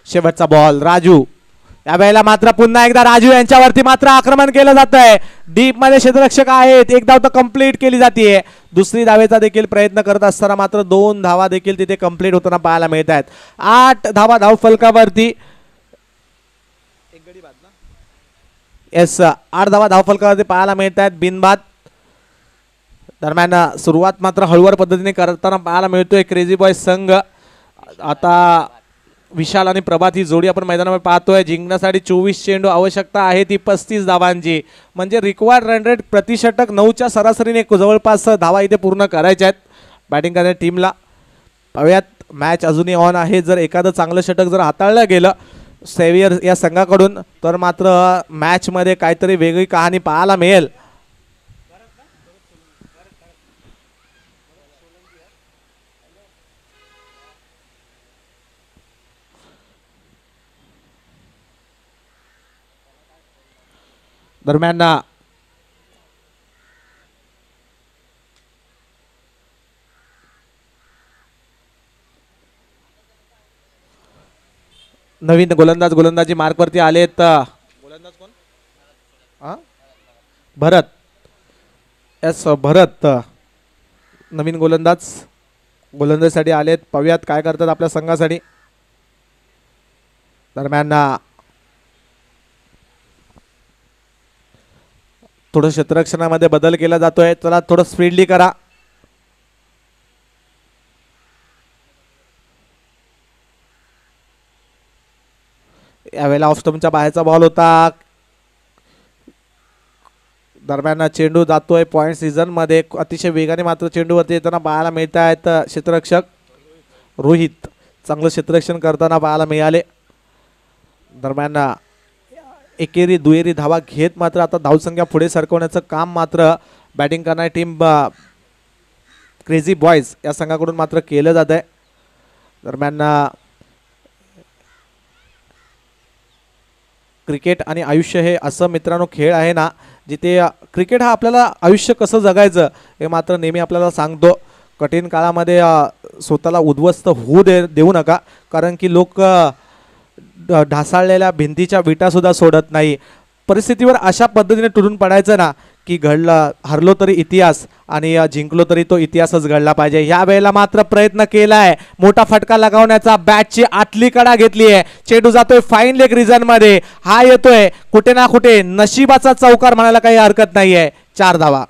शेवटचा बॉल राजू. यावेळेला मात्र पुन्हा एकदा राजू यांच्यावरती मात्र आक्रमण केलं जात आहे. डीप मध्ये क्षेत्ररक्षक आहेत. एक धाव तर कंप्लीट केली जाते. दुसरी धावेचा देखील प्रयत्न करत असताना मात्र 2 धावा देखील तिथे कंप्लीट होताना पाहायला मिळत आहेत. 8 धावा धाव फलकावरती. 8 धावा धाव फलकावरती पाहायला मिळत आहेत बिनबाद. दरम्यान सुरुवात मात्र हळूवार पद्धतीने करताना पाहायला मिळतोय क्रेझी बॉय संघ. आता विशाल आणि प्रभात ही जोडी आपण मैदानावर पाहतोय. जिंकण्यासाठी 24 चेंडू आवश्यकता आहे ती 35 धावांची, म्हणजे रिक्वायर्ड रन रेट प्रतिषटक 9च्या सरासरीने जवळपास धावा इथे पूर्ण करायच्या आहेत बॅटिंग करणाऱ्या टीमला. पाहूयात मॅच अजूनही ऑन आहे. जर एखादं चांगलं षटक जर हाताळलं गेलं सेव्हियर या संघाकडून तर मात्र मॅचमध्ये काहीतरी वेगळी कहाणी पाहायला मिळेल. दरम्यान नवीन गोलंदाजी मार्कवरती आलेत. गोलंदाज कोण? भरत. भरत नवीन गोलंदाजीसाठी आलेत. पाहूयात काय करतात आपल्या संघासाठी. दरम्यान थोडं क्षेत्ररक्षणामध्ये बदल केला जातोय. चला थोडं स्पीडली करा. यावेळेला ऑफ स्टंपच्या बाहेरचा बॉल होता. दरम्यान चेंडू जातोय पॉइंट सीझन मध्ये. अतिशय वेगाने मात्र चेंडूवरती येताना पाहायला मिळत आहेत क्षेत्ररक्षक रोहित. चांगलं क्षेत्ररक्षण करताना पाहायला मिळाले. दरम्यान एकेरी दुहेरी धावा घेत मात्र आता धावसंख्या पुढे सरकवण्याचं काम मात्र बॅटिंग करणारी टीम क्रेझी बॉयज या संघाकडून मात्र केलं जात आहे. दरम्यान क्रिकेट आणि आयुष्य हे असं मित्रांनो खेळ आहे ना, जिथे क्रिकेट हा आपल्याला आयुष्य कसं जगायचं हे मात्र नेहमी आपल्याला सांगतो. कठीण काळामध्ये स्वतःला उद्ध्वस्त होऊ देऊ नका, कारण की लोक ढासाळलेल्या भिंतीच्या विटासुद्धा सोडत नाही. परिस्थितीवर अशा पद्धतीने तुटून पडायचं ना की घडला, हरलो तरी इतिहास आणि जिंकलो तरी तो इतिहासच घडला पाहिजे. या वेळेला मात्र प्रयत्न केलाय मोठा फटका लगावण्याचा, बॅटची आतली कडा घेतली आहे, चेंडू जातोय फाईन लेग रिजन मध्ये, हा येतोय कुठे ना कुठे नशिबाचा चौकार म्हणायला काही हरकत नाहीये. 4 धावा.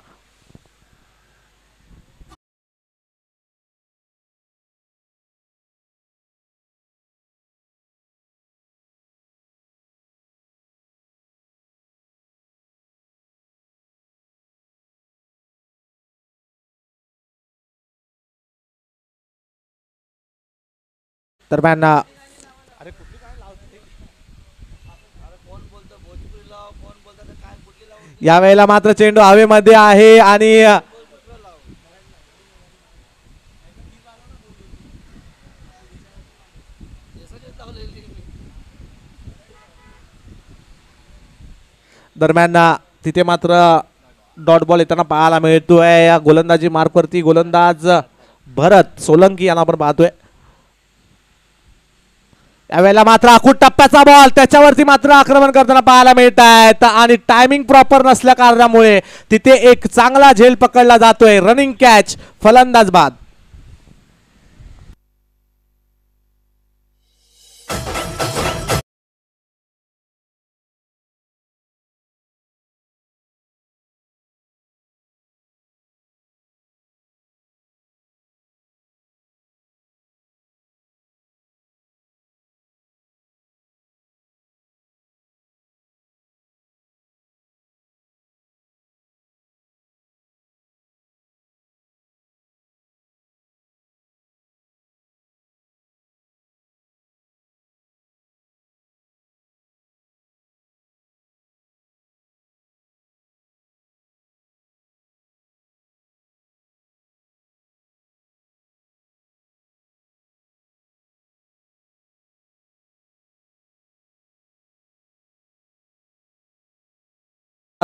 दरम्यान या वेळेला मात्र चेंडू हवेमध्ये आहे आणि दरम्यान तिथे मात्र डॉट बॉल येताना पाहायला मिळतोय. या गोलंदाजी मार्कवरती गोलंदाज भरत सोलंकी यांना आपण पाहतोय. यावेळेला मात्र आखूड टप्प्याचा बॉल, त्याच्यावरती मात्र आक्रमण करताना पाहायला मिळत आहेत आणि टायमिंग प्रॉपर नसल्या कारणामुळे तिथे एक चांगला झेल पकडला जातोय. रनिंग कॅच, फलंदाज बाद.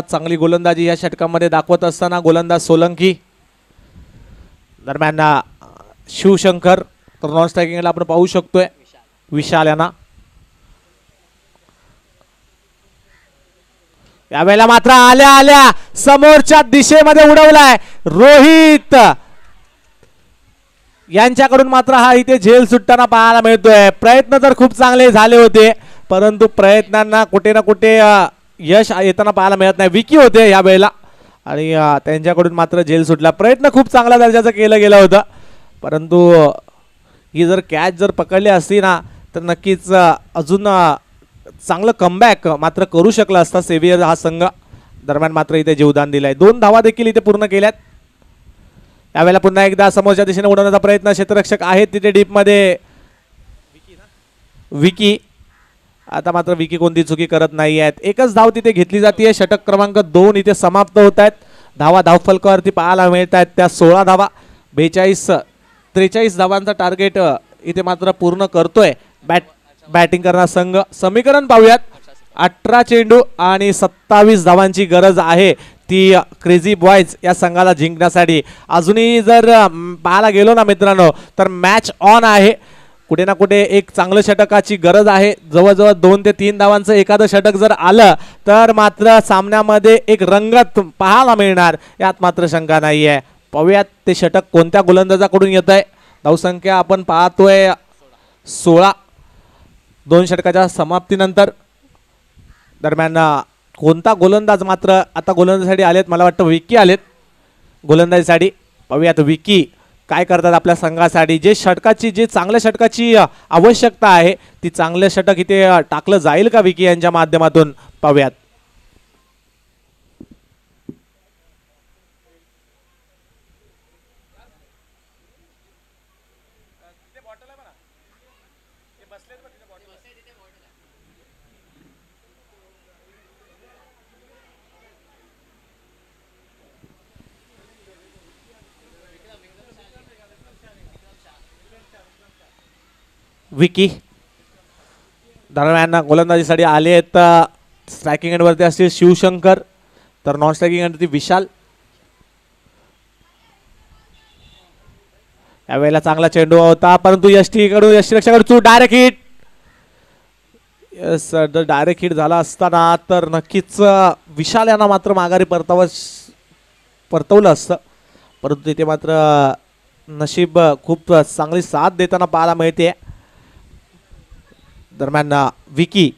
चांगली गोलंदाजी या षटकामध्ये दाखवत असताना गोलंदाज सोलंकी. दरम्यान शिवशंकर तर नॉन स्ट्रायकिंगला आपण पाहू शकतोय विशाल यांना. यावेळेला मात्र आल्या आल्या समोरच्या दिशेमध्ये उडवलाय रोहित यांच्याकडून, मात्र हा इथे झेल सुटताना पाहायला मिळतोय. प्रयत्न तर खूप चांगले झाले होते, परंतु प्रयत्नांना कुठे ना कुठे यश येताना पाहायला मिळत नाही. विकी होते या वेळेला आणि त्यांच्याकडून मात्र झेल सुटला. प्रयत्न खूप चांगल्या दर्जाचं केलं गेलं होतं, परंतु ही जर कॅच जर पकडली असती ना तर नक्कीच अजून चांगलं कमबॅक मात्र करू शकला असता सेव्हियर हा संघ. दरम्यान मात्र इथे जीवदान दिलंय. 2 धावा देखील इथे पूर्ण केल्यात. यावेळेला पुन्हा एकदा समोरच्या दिशेने उडवण्याचा प्रयत्न, क्षेत्ररक्षक आहेत तिथे डीपमध्ये विकी. आता मात्र विकी कोणती चुकी करत नाही आहेत. एकच धाव तिथे घेतली जाते. षटक क्रमांक 2 इथे समाप्त होत आहेत. धावा धावफलकावरती पाहायला मिळत आहेत त्या 16 धावा. 43 धावांचा टार्गेट इथे मात्र पूर्ण करतोय बॅटिंग करणारा संघ. समीकरण पाहूयात. 18 चेंडू आणि 27 धावांची गरज आहे ती क्रेझी बॉयज या संघाला जिंकण्यासाठी. अजूनही जर पाहायला गेलो ना मित्रांनो तर मॅच ऑन आहे. कुठे ना कुठे एक चांगलं षटकाची गरज आहे. जवळजवळ 2 ते 3 धावांचं एखादं षटक जर आलं तर मात्र सामन्यामध्ये एक रंगत पाहायला मिळणार, यात मात्र शंका नाही आहे. पाहूयात ते षटक कोणत्या गोलंदाजाकडून येत आहे. धावसंख्या आपण पाहतोय 16 2 षटकाच्या समाप्तीनंतर. दरम्यान कोणता गोलंदाज मात्र आता गोलंदाजीसाठी आलेत, मला वाटतं विकी आलेत गोलंदाजीसाठी. पाहूयात विकी काय करतात आपल्या संघासाठी. जे चांगल्या षटकाची आवश्यकता आहे ती चांगले षटक इथे टाकलं जाईल का विकी यांच्या माध्यमातून, पाहूयात. विकी. दरम्यान गोलंदाजीसाठी आले आहेत स्ट्रायकिंग एंडवरती असतील शिवशंकर, तर नॉन स्ट्रायकिंग एंडवरती विशाल. यावेळेला चांगला चेंडू होता परंतु यष्टीरक्षकाकडून direct hit. Yes, direct hit झाला असताना तर नक्कीच विशाल यांना मात्र माघारी परतवलं असतं, परंतु तिथे मात्र नशीब खूप चांगली साथ देताना पाहायला मिळते. दरम्यान विकी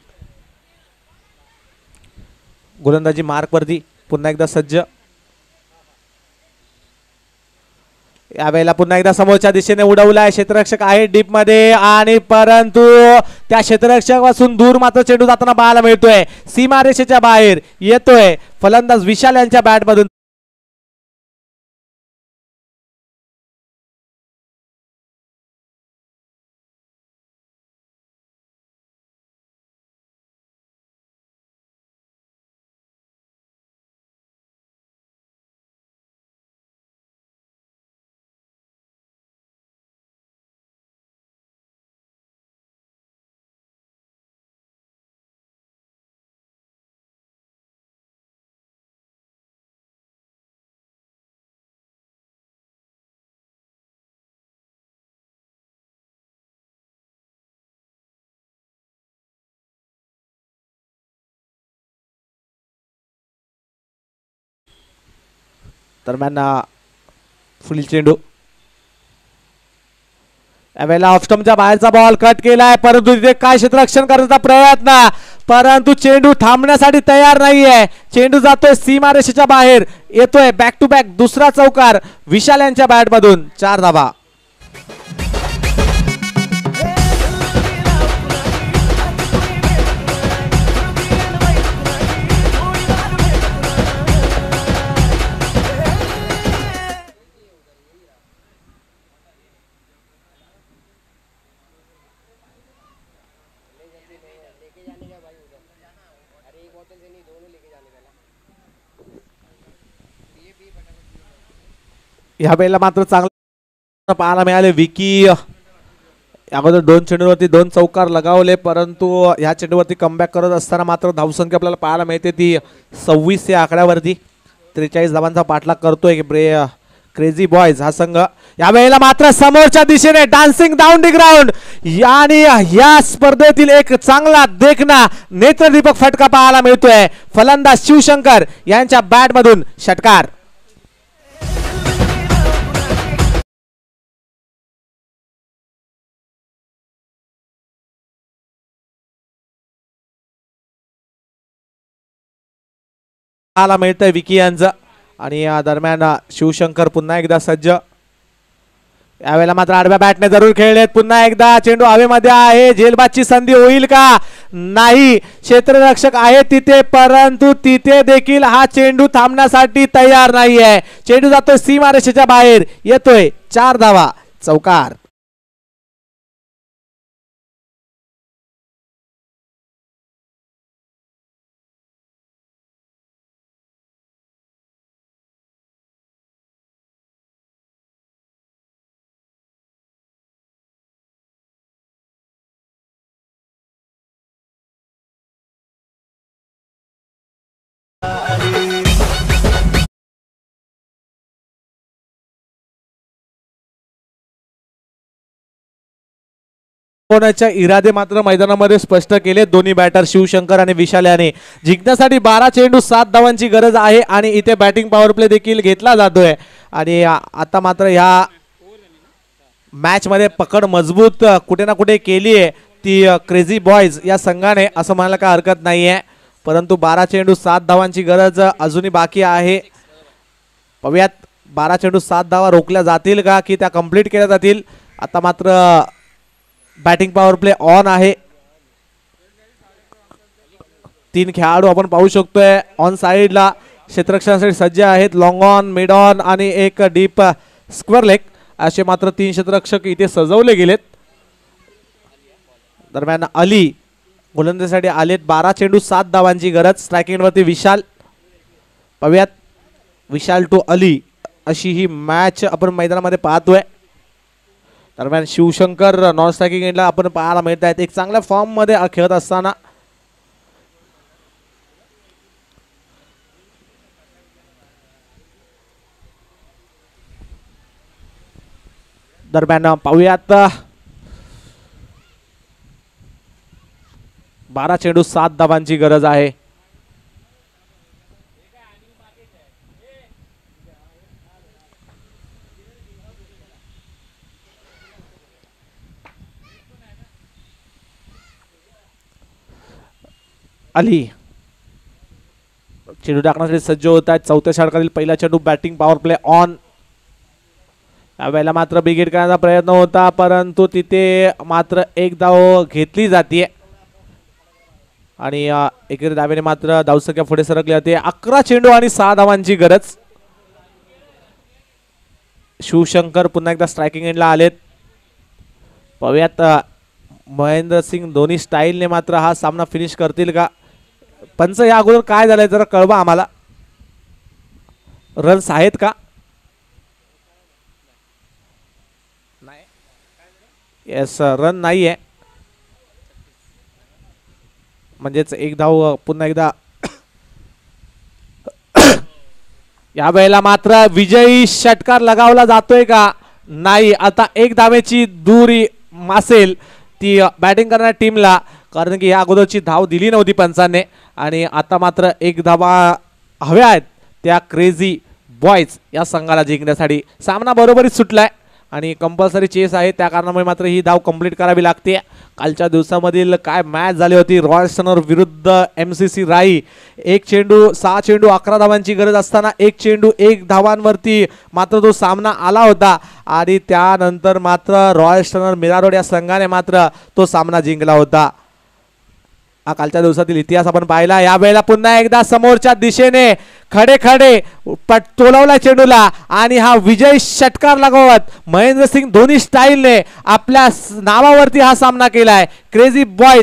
गोलंदाजी मार्कवरती पुन्हा एकदा सज्ज. यावेळेला पुन्हा एकदा समोरच्या दिशेने उडवलाय, क्षेत्ररक्षक आहे डीप मध्ये आणि परंतु त्या क्षेत्ररक्षकापासून दूर मात्र चेंडू जाताना पाहायला मिळतोय. सीमारेषेच्या बाहेर येतोय फलंदाज विशाल यांच्या बॅट मधून. दरम्यान फुल चेंडू. यावेळेला ऑफस्टम्पच्या बाहेरचा बॉल कट केलाय परंतु तिथे काय क्षेत्ररक्षण करण्याचा प्रयत्न, परंतु चेंडू थांबण्यासाठी तयार नाहीये. चेंडू जातोय सीमारेषेच्या बाहेर, येतोय बॅक टू बॅक दुसरा चौकार विशाल यांच्या बॅट मधून. 4 धावा. ह्या वेळेला मात्र चांगलं पाहायला मिळाले. विकी अगोदर 2 चेंडूवरती 2 चौकार लगावले परंतु ह्या चेंडूवरती कमबॅक करत असताना मात्र धावसंख्या आपल्याला पाहायला मिळते ती 26 या आकड्यावरती. 43 धावांचा पाठलाग करतोय क्रेझी बॉयज हा संघ. यावेळेला मात्र समोरच्या दिशेने डान्सिंग डाऊन द ग्राउंड आणि या स्पर्धेतील एक चांगला देखना नेत्रदीपक फटका पाहायला मिळतोय. फलंदाज शिवशंकर यांच्या बॅट मधून षटकार. पाहायला मिळतंय विकी यांचं आणि या दरम्यान शिवशंकर पुन्हा एकदा सज्ज. यावेळेला मात्र आडव्या बॅटने जरूर खेळलेत. पुन्हा एकदा चेंडू हवेमध्ये आहे, झेलबादची संधी होईल का? नाही. क्षेत्ररक्षक आहे तिथे परंतु तिथे देखील हा चेंडू थांबण्यासाठी तयार नाहीये. चेंडू जातोय सीमारेषेच्या बाहेर, येतोय 4 धावा. चौकार. कोणाच्या इरादे मात्र मैदानामध्ये स्पष्ट केले. दोन्ही बॅटर शिवशंकर आणि विशाल याने जिंकण्यासाठी 12 चेंडू 7 धावांची गरज आहे आणि इथे बॅटिंग पॉवर प्ले देखील घेतला जातोय. आणि आता मात्र ह्या मॅच मध्ये पकड मजबूत कुठे ना कुठे केली आहे ती क्रेझी बॉयज या संघाने, असं म्हणायला काय हरकत नाहीये. परंतु 12 चेंडू 7 धावांची गरज अजूनही बाकी आहे. पाहूयात 12 चेंडू 7 धावा रोखल्या जातील का की त्या कंप्लीट केल्या जातील. आता मात्र बॅटिंग पॉवर प्ले ऑन आहे. 3 खेळाडू आपण पाहू शकतोय ऑन साइडला क्षेत्ररक्षणासाठी सज्ज आहेत. लॉंग ऑन, मिड ऑन आणि एक डीप स्क्वेअर लेग असे मात्र 3 क्षेत्ररक्षक इथे सजवले गेलेत. दरम्यान अली गोलंदाजीसाठी आलेत. 12 चेंडू 7 धावांची गरज. स्ट्रायकिंग वरती विशाल. पाहूयात विशाल टू अली अशी ही मॅच आपण मैदानामध्ये पाहतोय. दरम्यान शिवशंकर नॉन स्ट्रायकिंग एंडला आपण पाहायला मिळत आहेत एक चांगल्या फॉर्म मध्ये खेळत असताना. दरम्यान पाहूयात 12 चेंडू 7 धावांची गरज आहे. अली चेंडू टाकण्यासाठी सज्ज होत आहेत. चौथ्या षटकातील पहिला चेंडू बॅटिंग पॉवर प्ले ऑन. यावेळेला मात्र बिगेट करण्याचा प्रयत्न होता परंतु तिथे मात्र एक धाव घेतली जाते आणि एकेरी धावेने मात्र धावसंख्या पुढे सरकली जाते. 11 चेंडू आणि 6 धावांची गरज. शिवशंकर पुन्हा एकदा स्ट्रायकिंग एंडला आलेत. पाहूयात महेंद्रसिंग धोनी स्टाईलने मात्र हा सामना फिनिश करतील का. पंच या अगोदर काय झालंय जरा कळवा आम्हाला. रन्स आहेत का. येस रन नाहीये म्हणजेच एक धाव पुन्हा एकदा. या वेळेला मात्र विजयी षटकार लगावला जातोय का नाही. आता एक धावेची दुरी असेल ती बॅटिंग करणाऱ्या टीमला कारण की या अगोदरची धाव दिली नव्हती पंचांनी आणि आता मात्र एक धावा हव्या आहेत त्या क्रेझी बॉयज या संघाला जिंकण्यासाठी. सामना बरोबरीच सुटलाय आणि कंपल्सरी चेस आहे त्या कारणामुळे मात्र ही धाव कंप्लीट करावी लागते. कालच्या दिवसामधील काय मॅच झाली होती. रॉयल स्टनर विरुद्ध MCC राई. 1 चेंडू 6 चेंडू 11 धावांची गरज असताना 1 चेंडू 1 धावांवरती मात्र तो सामना आला होता आणि त्यानंतर मात्र रॉयल स्टनर मीरा रोड या संघाने मात्र तो सामना जिंकला होता. हा कालच्या दिवसातील इतिहास आपण पाहिला. यावेळेला पुन्हा एकदा समोरच्या दिशेने खडे खडे तोलवला चेंडूला आणि हा विजय षटकार लगावत महेंद्रसिंग धोनी स्टाईलने आपल्या नावावरती हा सामना केलाय. Crazy boy